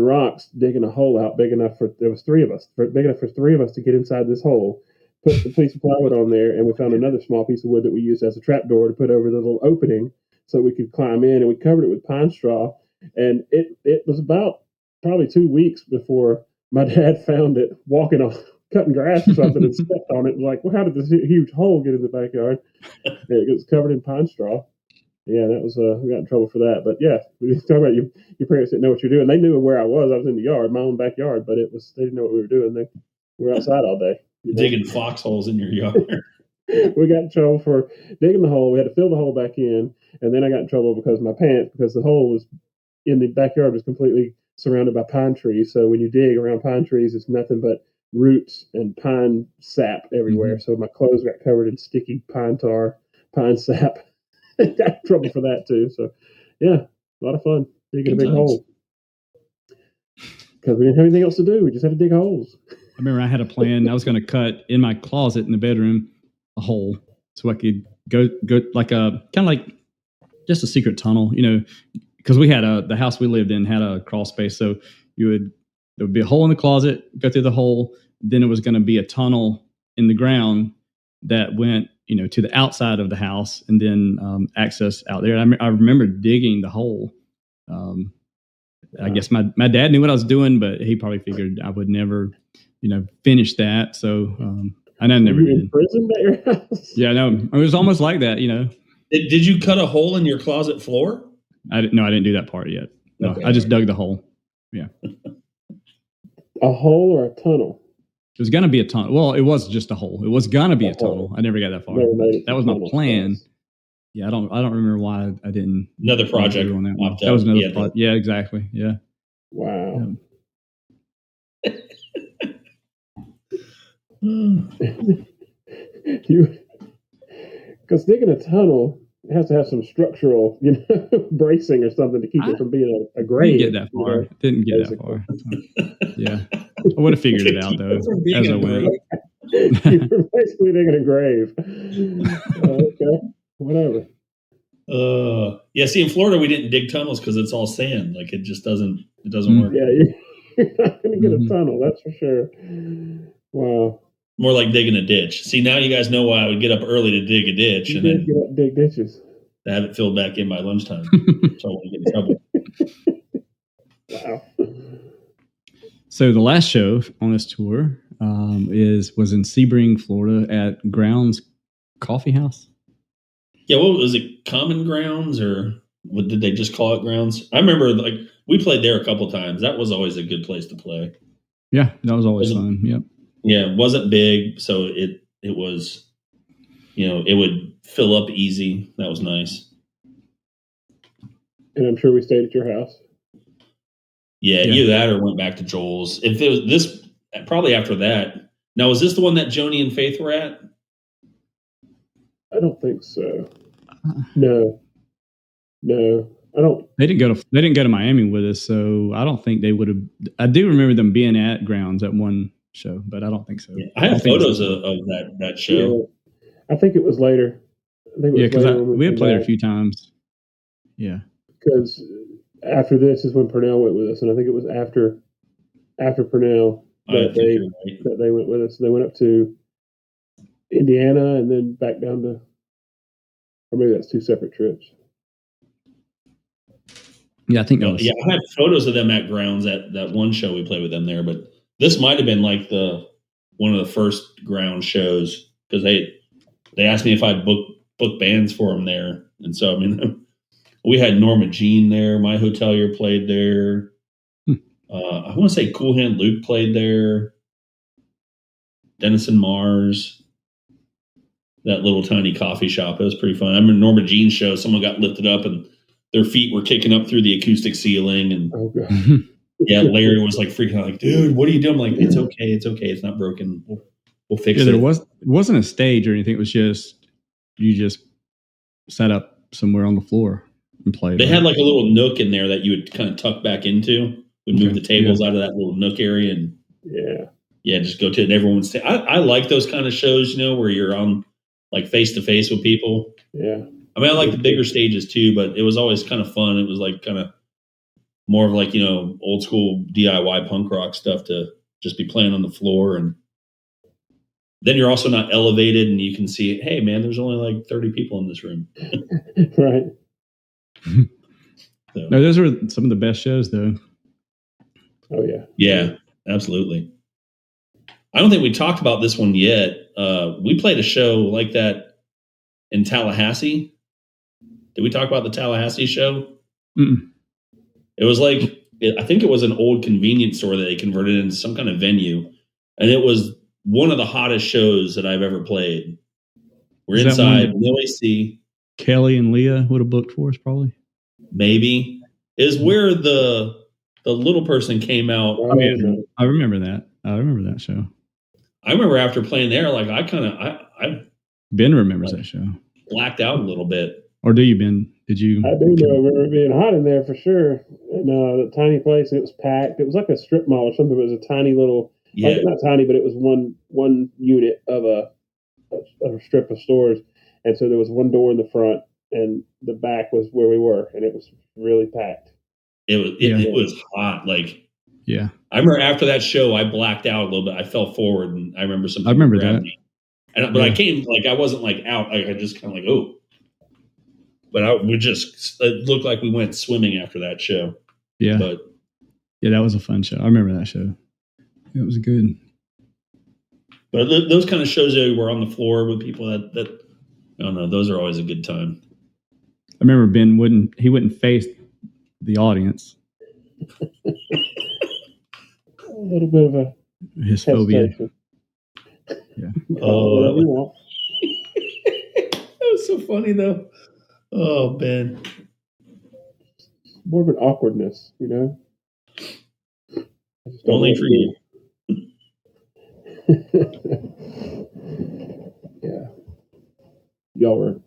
rocks digging a hole out big enough there was big enough for 3 of us to get inside this hole, put the piece of plywood on there, and we found another small piece of wood that we used as a trap door to put over the little opening so we could climb in, and we covered it with pine straw. And it was about probably 2 weeks before my dad found it walking off, cutting grass or something, and stepped on it. And was like, well, how did this huge hole get in the backyard? And it was covered in pine straw. Yeah, that was we got in trouble for that. But yeah, we talk about your parents didn't know what you're doing. They knew where I was. I was in the yard, my own backyard, but they didn't know what we were doing. They were outside all day. Digging foxholes in your yard. We got in trouble for digging the hole. We had to fill the hole back in, and then I got in trouble because the hole was in the backyard was completely surrounded by pine trees. So when you dig around pine trees, it's nothing but roots and pine sap everywhere. Mm-hmm. So my clothes got covered in sticky pine tar, pine sap. Got in trouble for that too. So yeah, a lot of fun digging a big hole because we didn't have anything else to do. We just had to dig holes. I remember I had a plan. I was going to cut in my closet in the bedroom a hole so I could go like a kind of like just a secret tunnel, because we had the house we lived in had a crawl space. So there would be a hole in the closet, go through the hole. Then it was going to be a tunnel in the ground that went, to the outside of the house, and then access out there. I remember digging the hole. I guess my dad knew what I was doing, but he probably figured I would never, finish that. So I never did. Imprisoned at your house? Yeah, no, it was almost like that. Did you cut a hole in your closet floor? I didn't do that part yet. No, okay. I just dug the hole. Yeah. A hole or a tunnel? It was going to be a tunnel. Well, it was just a hole. It was going to be a tunnel. I never got that far. That was my plan. Yeah, I don't remember why I didn't. Another project on that one. That was another project. Yeah, exactly. Yeah. Wow. Because digging a tunnel has to have some structural, bracing or something to keep it from being a grave. Didn't get that far. Didn't get that far. Yeah, I would have figured it out though as I went. You're basically digging a grave. Okay, whatever. Yeah. See, in Florida, we didn't dig tunnels because it's all sand. Like it just doesn't work. Yeah, you're not going to get a tunnel. That's for sure. Wow. More like digging a ditch. See, now you guys know why I would get up early to dig a ditch and then get up, dig ditches. To have it filled back in by lunchtime, so I wouldn't get in trouble. Wow. So the last show on this tour was in Sebring, Florida, at Grounds Coffeehouse. Yeah, what was it? Common Grounds, or what did they just call it? Grounds? I remember, like, we played there a couple times. That was always a good place to play. Yeah, that was always fun. Yep. Yeah, it wasn't big, so it was, it would fill up easy. That was nice. And I'm sure we stayed at your house. Yeah, either that or went back to Joel's. If it was this, probably after that. Now, was this the one that Joni and Faith were at? I don't think so. No, I don't. They didn't go to Miami with us, so I don't think they would have. I do remember them being at Grounds at one show, but I don't think so. Yeah, I have photos of that show. Yeah, I think it was later. Because we had played there a few times. Yeah. Because after this is when Purnell went with us, and I think it was after Purnell that they went with us. They went up to Indiana and then back down to, or maybe that's two separate trips. Yeah, I think that was. Yeah, I had photos of them at Grounds at that one show we played with them there, but this might have been like one of the first Ground shows because they asked me if I'd book bands for them there, and so I mean. We had Norma Jean there. My Hotelier played there. I want to say Cool Hand Luke played there. Denison Mars. That little tiny coffee shop. It was pretty fun. I remember Norma Jean's show. Someone got lifted up and their feet were kicking up through the acoustic ceiling. And yeah, Larry was like freaking out, like, dude, what are you doing? I'm like, it's okay. It's not broken. We'll fix it. It wasn't a stage or anything. It was just, you just sat up somewhere on the floor. They had like a little nook in there that you would kind of tuck back into. We'd move the tables out of that little nook area and just go to it. And everyone would stay. I like those kind of shows, where you're on like face to face with people. Yeah. I mean, I like the bigger stages too, but it was always kind of fun. It was like kind of more of like, old school DIY punk rock stuff to just be playing on the floor. And then you're also not elevated and you can see, hey man, there's only like 30 people in this room. Right. So. No, those were some of the best shows, though. Oh yeah, yeah, absolutely. I don't think we talked about this one yet. We played a show like that in Tallahassee. Did we talk about the Tallahassee show? Mm-mm. It was like I think it was an old convenience store that they converted into some kind of venue, and it was one of the hottest shows that I've ever played. We're inside, no AC. Kelly and Leah would have booked for us, probably. Maybe is where the little person came out. I remember that. I remember that show. I remember after playing there, like Ben remembers that show. Blacked out a little bit. Or do you, Ben? Did you? I do remember it being hot in there for sure. And the tiny place, it was packed. It was like a strip mall or something. It was a tiny little, not tiny, but it was one unit of a strip of stores. And so there was one door in the front, and the back was where we were, and it was really packed. It was hot. Like, yeah. I remember after that show, I blacked out a little bit. I fell forward, and I remember something. I remember that. Me. But I came, like, I wasn't like out. I just kind of like, oh. But it looked like we went swimming after that show. Yeah. But yeah, that was a fun show. I remember that show. It was good. But those kind of shows that were on the floor with people that I don't know. Those are always a good time. I remember Ben wouldn't face the audience. A little bit of his phobia. Yeah. Oh, that was so funny though. Oh, Ben. More of an awkwardness, Only for you. Yeah. Y'all were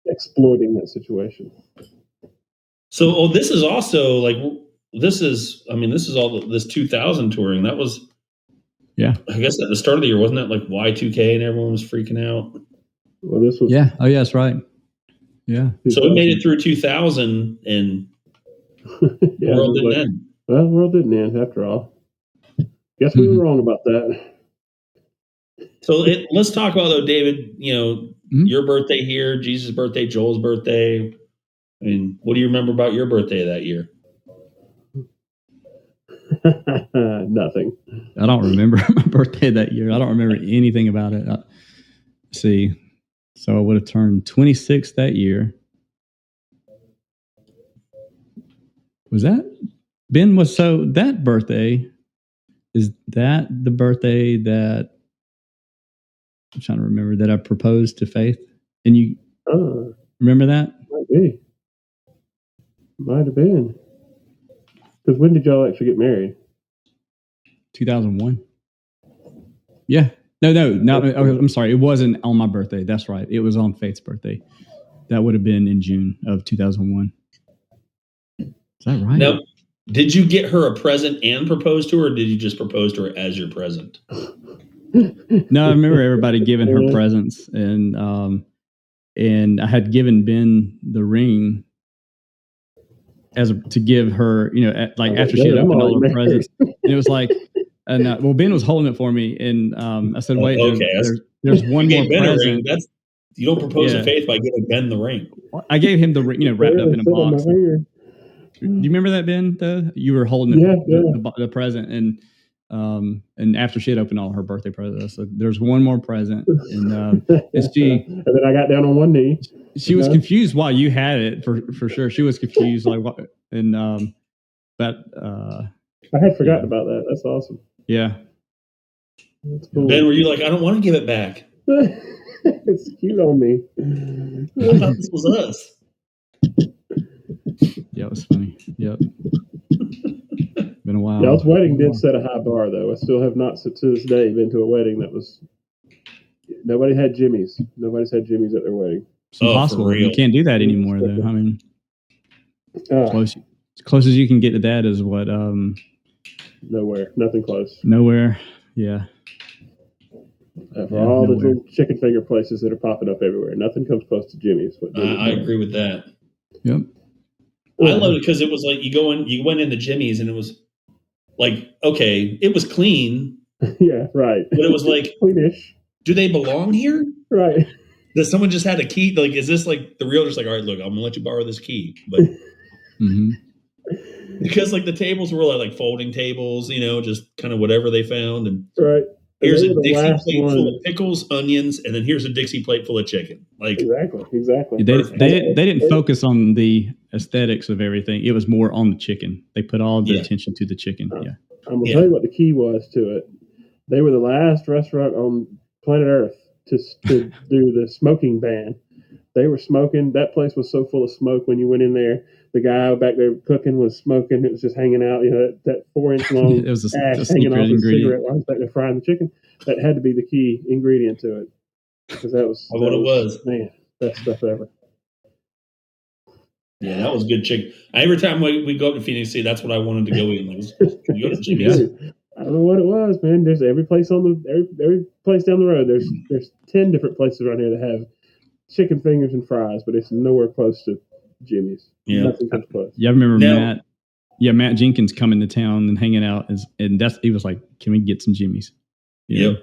exploiting that situation. So, this is also like, this is all this 2000 touring. That was, I guess at the start of the year, wasn't that like Y2K and everyone was freaking out? Well, this was. Yeah. Oh, yeah, that's right. Yeah. So it made it through 2000 and the world didn't end. Well, the world didn't end after all. Guess we were wrong about that. So let's talk about, though, David, your birthday here, Jesus' birthday, Joel's birthday. I mean, what do you remember about your birthday that year? Nothing. I don't remember my birthday that year. I don't remember anything about it. Let's see. So I would have turned 26 that year. Was that Ben was so that birthday? Is that the birthday that I'm trying to remember that I proposed to Faith? And you remember that? Might be. Might have been. Because when did y'all actually get married? 2001. Yeah. No. I'm sorry. It wasn't on my birthday. That's right. It was on Faith's birthday. That would have been in June of 2001. Is that right? Now, did you get her a present and propose to her, or did you just propose to her as your present? No, I remember everybody giving her presents, and I had given Ben the ring to give her, after she had opened all her presents, and it was like, well, Ben was holding it for me, and I said, "Wait, okay, there's one more present." You don't propose to Faith by giving Ben the ring. I gave him the ring, wrapped up in a box. Do you remember that, Ben? Though you were holding the present, and after she had opened all her birthday presents, so there's one more present, and she. And then I got down on one knee. She was confused while you had it for sure. She was confused, like what, and but I had forgotten about that. That's awesome. Yeah. That's cool. Ben, were you like, I don't want to give it back? It's cute on me. I thought this was us. Yeah, it was funny. Yep. Been a while. Y'all's wedding did set a high bar, though. I still have not, to this day, been to a wedding that was. Nobody had Jimmy's. Nobody's had Jimmy's at their wedding. It's impossible. You can't do that anymore, though. I mean, as close as you can get to that is what? Nowhere. Nothing close. Nowhere. Yeah. For all the little chicken finger places that are popping up everywhere, nothing comes close to Jimmy's. I agree with that. Yep. I loved it because it was like you went into Jimmy's and it was like, okay, it was clean. Yeah, right. But it was like, cleanish. Do they belong here? Right. Does someone just had a key? Like, is this like the real? Just like, all right, look, I'm gonna let you borrow this key, but because like the tables were like folding tables, just kind of whatever they found, and right. Here's a Dixie plate full of pickles, onions, and then here's a Dixie plate full of chicken. Like exactly. They didn't focus on the aesthetics of everything. It was more on the chicken. They put all the attention to the chicken. Yeah. I'm gonna tell you what the key was to it. They were the last restaurant on planet Earth to do the smoking ban. They were smoking. That place was so full of smoke when you went in there. The guy back there cooking was smoking. It was just hanging out. That 4-inch long it was ash hanging off his cigarette while he was back there frying the chicken. That had to be the key ingredient to it, because that was what it was. Man, best stuff ever. Yeah, that was good chicken. Every time we go up to Phoenix City, that's what I wanted to go eat. Like, can you go to Jimmy's? I don't know what it was, man. There's every place every place down the road. There's 10 different places around here that have chicken fingers and fries, but it's nowhere close to Jimmy's. Yeah, nothing comes close. Yeah, I remember Matt. Yeah, Matt Jenkins coming to town and hanging out, and he was like, "Can we get some Jimmy's?" Yep.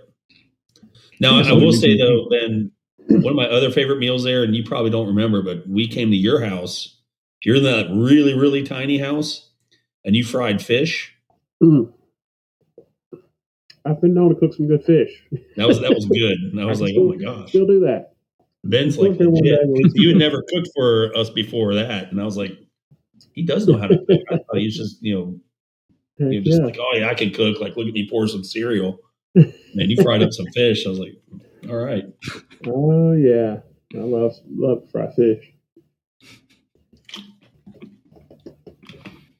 Now I will say though, Ben, one of my other favorite meals there, and you probably don't remember, but we came to your house. You're in that really, really tiny house, and you fried fish. I've been known to cook some good fish. That was good. And I was like, oh my gosh. Still do that. Ben's like, you had never cooked for us before that. And I was like, he does know how to cook. I thought he's just, like, oh yeah, I can cook. Like, look at me pour some cereal. Man, you fried up some fish. I was like, all right. Oh yeah. I love to fry fish.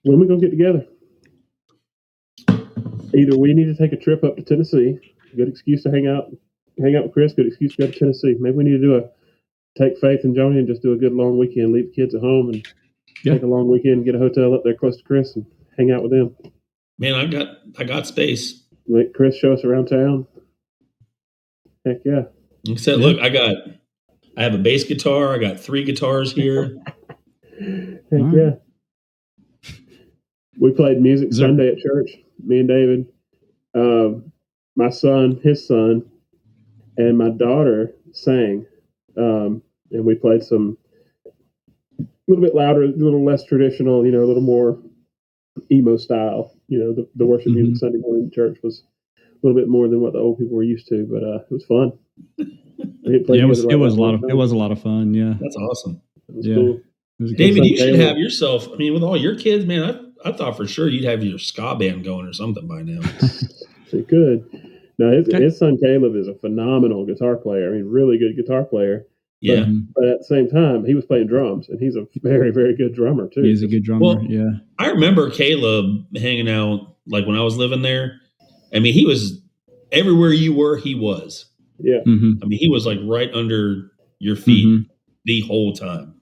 When are we gonna get together? Either we need to take a trip up to Tennessee, good excuse to hang out with Chris. Good excuse to go to Tennessee. Maybe we need to take Faith and Joni and just do a good long weekend. Leave the kids at home and take a long weekend. Get a hotel up there close to Chris and hang out with them. Man, I got space. Let Chris show us around town. Heck yeah! Except, look, I have a bass guitar. I got 3 guitars here. Heck yeah! We played music Sunday at church. Me and David, my son, his son, and my daughter sang, and we played some a little bit louder, a little less traditional, a little more emo style. The worship music Sunday morning in church was a little bit more than what the old people were used to, but it was fun. It was a lot of fun. Yeah, that's awesome. It was cool. David, you should have yourself. I mean, with all your kids, man, I thought for sure you'd have your ska band going or something by now. It could. No, his son Caleb is a phenomenal guitar player. I mean, really good guitar player. Yeah. But at the same time, he was playing drums, and he's a very, very good drummer, too. He's a good drummer, well, yeah. I remember Caleb hanging out, like, when I was living there. I mean, he was everywhere you were, he was. Yeah. Mm-hmm. I mean, he was, like, right under your feet the whole time.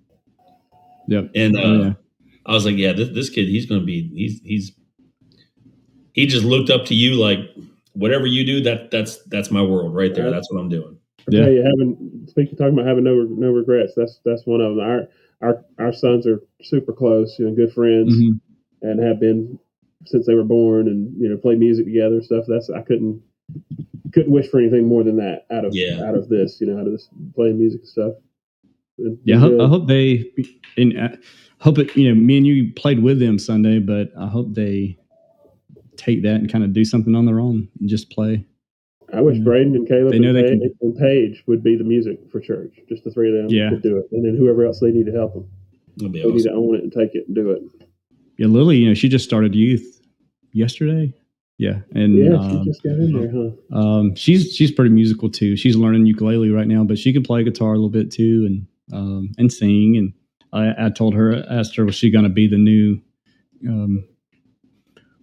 Yep. And I was like, yeah, this kid, he's going to be, he just looked up to you like, whatever you do, that's my world right there. That's what I'm doing. Yeah, talking about having no regrets. That's one of them. Our sons are super close, good friends, and have been since they were born, and play music together and stuff. I couldn't wish for anything more than that out of this, out of this playing music and stuff. I hope they, hope it. Me and you played with them Sunday, but I hope they take that and kind of do something on their own and just play. I wish Braden and Caleb and Paige would be the music for church. Just the 3 of them could do it. And then whoever else they need to help them. They need to own it and take it and do it. Yeah, Lily, she just started youth yesterday. Yeah. And she just got in there, huh? She's pretty musical too. She's learning ukulele right now, but she can play guitar a little bit too and sing. And I asked her, was she going to be the new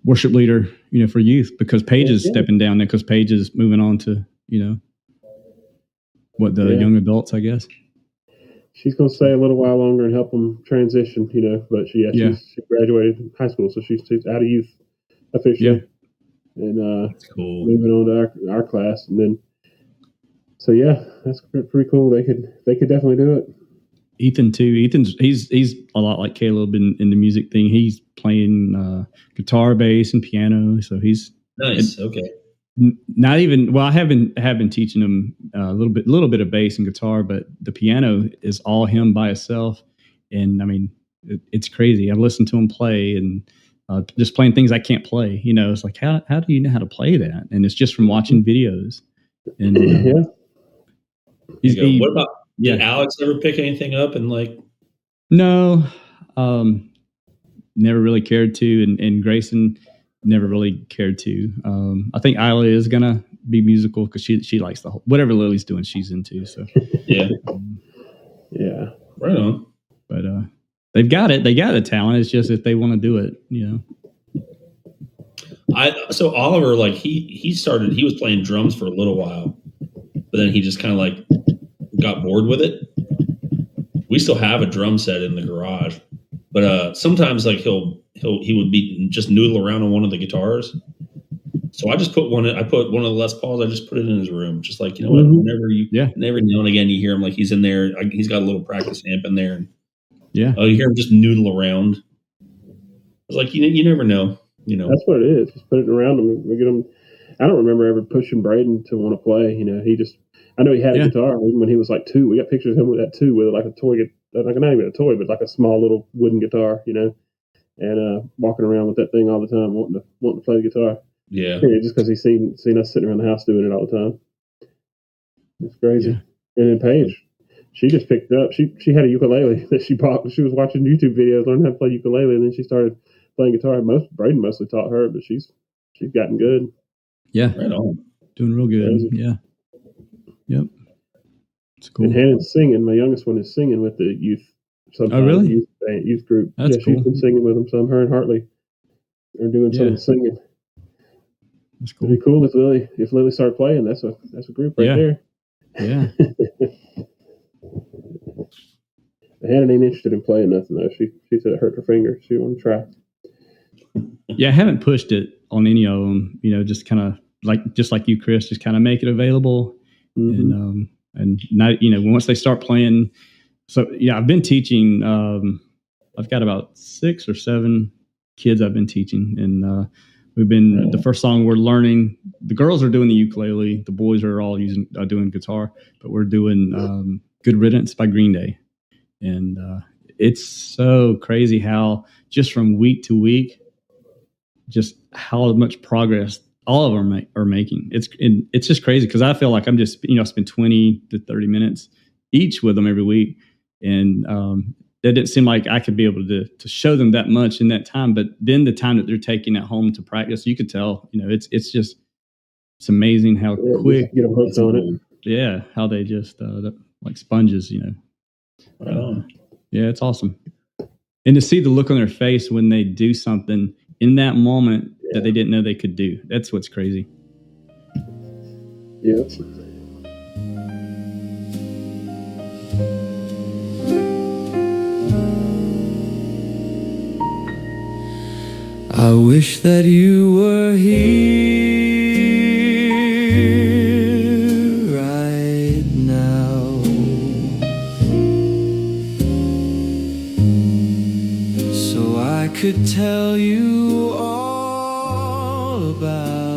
worship leader, for youth, because Paige is stepping down there because Paige is moving on to, young adults, I guess. She's going to stay a little while longer and help them transition, but she graduated high school, so she's out of youth officially. Yeah. And that's cool. Moving on to our class. And then, so that's pretty cool. They could definitely do it. Ethan too. He's a lot like Caleb in the music thing. He's playing guitar, bass, and piano. So he's nice. Okay. Not even. Well, I have been teaching him a little bit of bass and guitar, but the piano is all him by himself. And I mean, it's crazy. I've listened to him play and just playing things I can't play. It's like how do you know how to play that? And it's just from watching videos. And what about? Did Alex ever pick anything up and like? No, never really cared to, and Grayson never really cared to. I think Isla is gonna be musical because she likes the whole, whatever Lily's doing, she's into. So yeah, right on. But they've got it. They got the talent. It's just if they want to do it, So Oliver, like he was playing drums for a little while, but then he just kind of like got bored with it. We still have a drum set in the garage, but sometimes like he would be just noodle around on one of the guitars. So I just put one of the Les Pauls. I just put it in his room, just like what. Never now and again you hear him like he's in there. He's got a little practice amp in there, and you hear him just noodle around. It's like you never know. That's what it is. Just put it around him. We get him. I don't remember ever pushing Braden to want to play. He just. I know he had a guitar even when he was like 2. We got pictures of him with that too, with like a toy, like not even a toy, but like a small little wooden guitar, and walking around with that thing all the time, wanting to play the guitar. Yeah, just because he's seen us sitting around the house doing it all the time. It's crazy. Yeah. And then Paige, she just picked it up. She had a ukulele that she bought. She was watching YouTube videos, learning how to play ukulele, and then she started playing guitar. Braden mostly taught her, but she's gotten good. Yeah, right on, doing real good. Crazy. Yeah. Yep. It's cool. And Hannah's singing. My youngest one is singing with the youth. Oh, really? Youth group. That's cool. She's been singing with them some. Her and Hartley are doing some of the singing. That's cool. It'd be cool if Lily started playing. That's a group right there. Yeah. Hannah ain't interested in playing nothing though. She said it hurt her finger. She want to try. Yeah, I haven't pushed it on any of them. Just kind of like you, Chris, just kind of make it available, and not once they start playing. So yeah, I've been teaching. I've got about 6 or 7 kids I've been teaching, and we've been the first song we're learning. The girls are doing the ukulele. The boys are all doing guitar, but we're doing "Good Riddance" by Green Day, and it's so crazy how just from week to week, just how much progress all of them are making. It's just crazy because I feel like I'm just spend 20 to 30 minutes each with them every week, and it didn't seem like I could be able to show them that much in that time. But then the time that they're taking at home to practice, you could tell, it's amazing how quick get them hooked on it. Yeah, how they just like sponges, Wow. Yeah, it's awesome. And to see the look on their face when they do something in that moment that they didn't know they could do. That's what's crazy. Yeah. I wish that you were here right now, so I could tell you all about